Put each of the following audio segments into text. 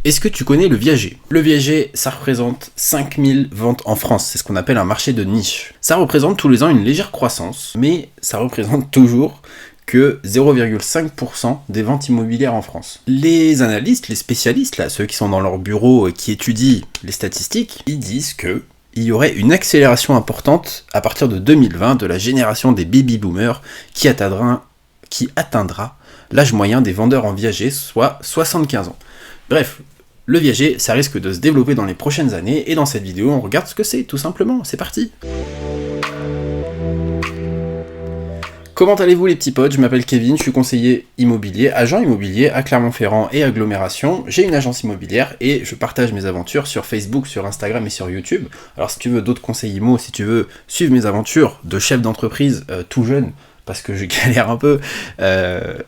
Est-ce que tu connais le viager? Le viager, ça représente 5000 ventes en France, c'est ce qu'on appelle un marché de niche. Ça représente tous les ans une légère croissance, mais ça représente toujours que 0,5% des ventes immobilières en France. Les analystes, les spécialistes, là, ceux qui sont dans leur bureau et qui étudient les statistiques, ils disent que il y aurait une accélération importante à partir de 2020 de la génération des baby-boomers qui atteindra l'âge moyen des vendeurs en viager, soit 75 ans. Bref, le viager, ça risque de se développer dans les prochaines années, et dans cette vidéo, on regarde ce que c'est, tout simplement. C'est parti! Comment allez-vous les petits potes? Je m'appelle Kevin, je suis conseiller immobilier, agent immobilier à Clermont-Ferrand et agglomération. J'ai une agence immobilière et je partage mes aventures sur Facebook, sur Instagram et sur YouTube. Alors si tu veux d'autres conseils IMO, si tu veux suivre mes aventures de chef d'entreprise tout jeune, parce que je galère un peu,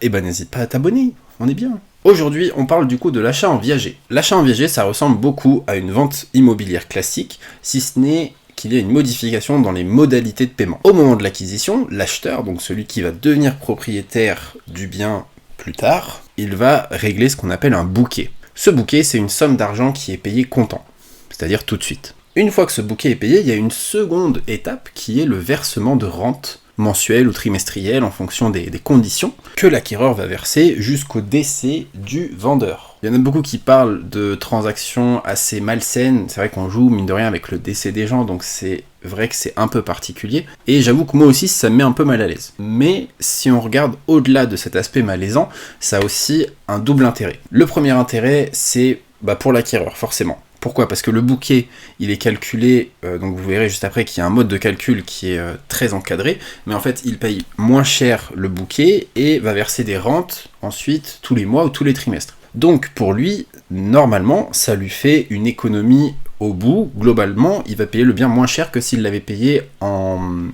n'hésite pas à t'abonner, on est bien. Aujourd'hui, on parle du coup de l'achat en viager. L'achat en viager, ça ressemble beaucoup à une vente immobilière classique, si ce n'est qu'il y a une modification dans les modalités de paiement. Au moment de l'acquisition, l'acheteur, donc celui qui va devenir propriétaire du bien plus tard, il va régler ce qu'on appelle un bouquet. Ce bouquet, c'est une somme d'argent qui est payée comptant, c'est-à-dire tout de suite. Une fois que ce bouquet est payé, il y a une seconde étape qui est le versement de rente mensuelle ou trimestrielle en fonction des conditions que l'acquéreur va verser jusqu'au décès du vendeur. Il y en a beaucoup qui parlent de transactions assez malsaines, c'est vrai qu'on joue mine de rien avec le décès des gens, donc c'est vrai que c'est un peu particulier, et j'avoue que moi aussi ça me met un peu mal à l'aise. Mais si on regarde au-delà de cet aspect malaisant, ça a aussi un double intérêt. Le premier intérêt, c'est pour l'acquéreur, forcément. Pourquoi? Parce que le bouquet, il est calculé, donc vous verrez juste après qu'il y a un mode de calcul qui est très encadré, mais en fait il paye moins cher le bouquet et va verser des rentes ensuite tous les mois ou tous les trimestres. Donc pour lui, normalement, ça lui fait une économie au bout. Globalement, il va payer le bien moins cher que s'il l'avait payé en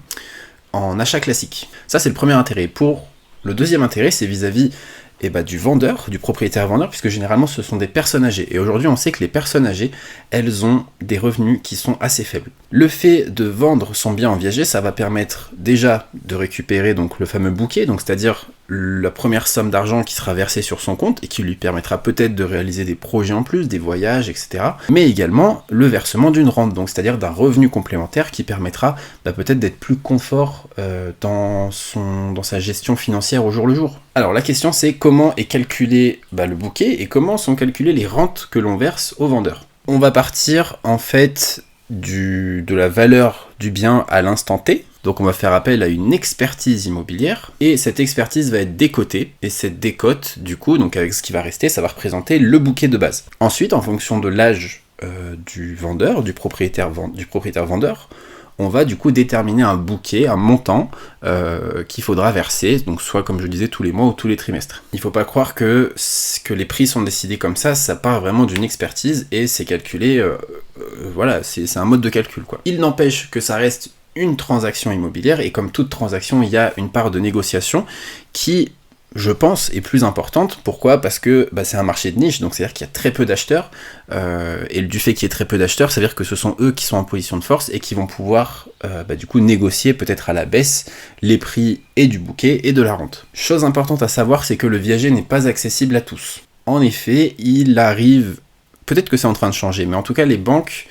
achat classique. Ça c'est le premier intérêt. Pour le deuxième intérêt, c'est vis-à-vis du vendeur, du propriétaire-vendeur, puisque généralement ce sont des personnes âgées. Et aujourd'hui on sait que les personnes âgées, elles ont des revenus qui sont assez faibles. Le fait de vendre son bien en viager, ça va permettre déjà de récupérer donc le fameux bouquet, donc c'est-à-dire la première somme d'argent qui sera versée sur son compte et qui lui permettra peut-être de réaliser des projets en plus, des voyages, etc. Mais également le versement d'une rente, donc c'est-à-dire d'un revenu complémentaire qui permettra peut-être d'être plus confort dans sa gestion financière au jour le jour. Alors la question c'est comment est calculé le bouquet et comment sont calculées les rentes que l'on verse au vendeur. On va partir en fait de la valeur du bien à l'instant T. Donc on va faire appel à une expertise immobilière, et cette expertise va être décotée, et cette décote, du coup, donc avec ce qui va rester, ça va représenter le bouquet de base. Ensuite, en fonction de l'âge du vendeur, du propriétaire vendeur, on va du coup déterminer un bouquet, un montant qu'il faudra verser, donc soit comme je disais tous les mois ou tous les trimestres. Il ne faut pas croire que les prix sont décidés comme ça part vraiment d'une expertise et c'est calculé, c'est un mode de calcul quoi. Il n'empêche que ça reste une transaction immobilière et comme toute transaction, il y a une part de négociation qui, je pense, est plus importante. Pourquoi? Parce que c'est un marché de niche, donc c'est-à-dire qu'il y a très peu d'acheteurs, et du fait qu'il y ait très peu d'acheteurs, ça veut dire que ce sont eux qui sont en position de force et qui vont pouvoir du coup négocier peut-être à la baisse les prix et du bouquet et de la rente. Chose importante à savoir, c'est que le viager n'est pas accessible à tous. En effet, il arrive, peut-être que c'est en train de changer, mais en tout cas les banques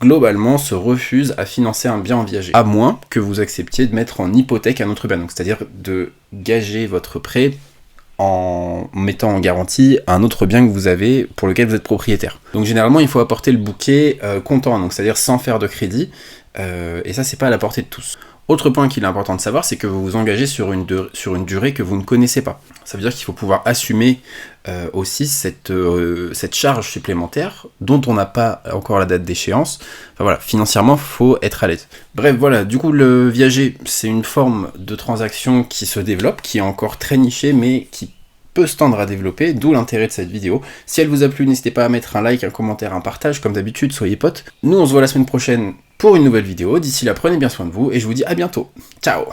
globalement se refusent à financer un bien en viager, à moins que vous acceptiez de mettre en hypothèque un autre bien, donc c'est-à-dire de gager votre prêt en mettant en garantie un autre bien que vous avez pour lequel vous êtes propriétaire. Donc généralement il faut apporter le bouquet comptant, donc c'est-à-dire sans faire de crédit, et ça c'est pas à la portée de tous. Autre point qu'il est important de savoir, c'est que vous vous engagez sur une durée que vous ne connaissez pas. Ça veut dire qu'il faut pouvoir assumer aussi cette charge supplémentaire dont on n'a pas encore la date d'échéance. Enfin voilà, financièrement, il faut être à l'aise. Bref, voilà, du coup, le viager, c'est une forme de transaction qui se développe, qui est encore très nichée, mais qui peut se tendre à développer, d'où l'intérêt de cette vidéo. Si elle vous a plu, n'hésitez pas à mettre un like, un commentaire, un partage, comme d'habitude, soyez potes. Nous, on se voit la semaine prochaine pour une nouvelle vidéo. D'ici là, prenez bien soin de vous, et je vous dis à bientôt. Ciao!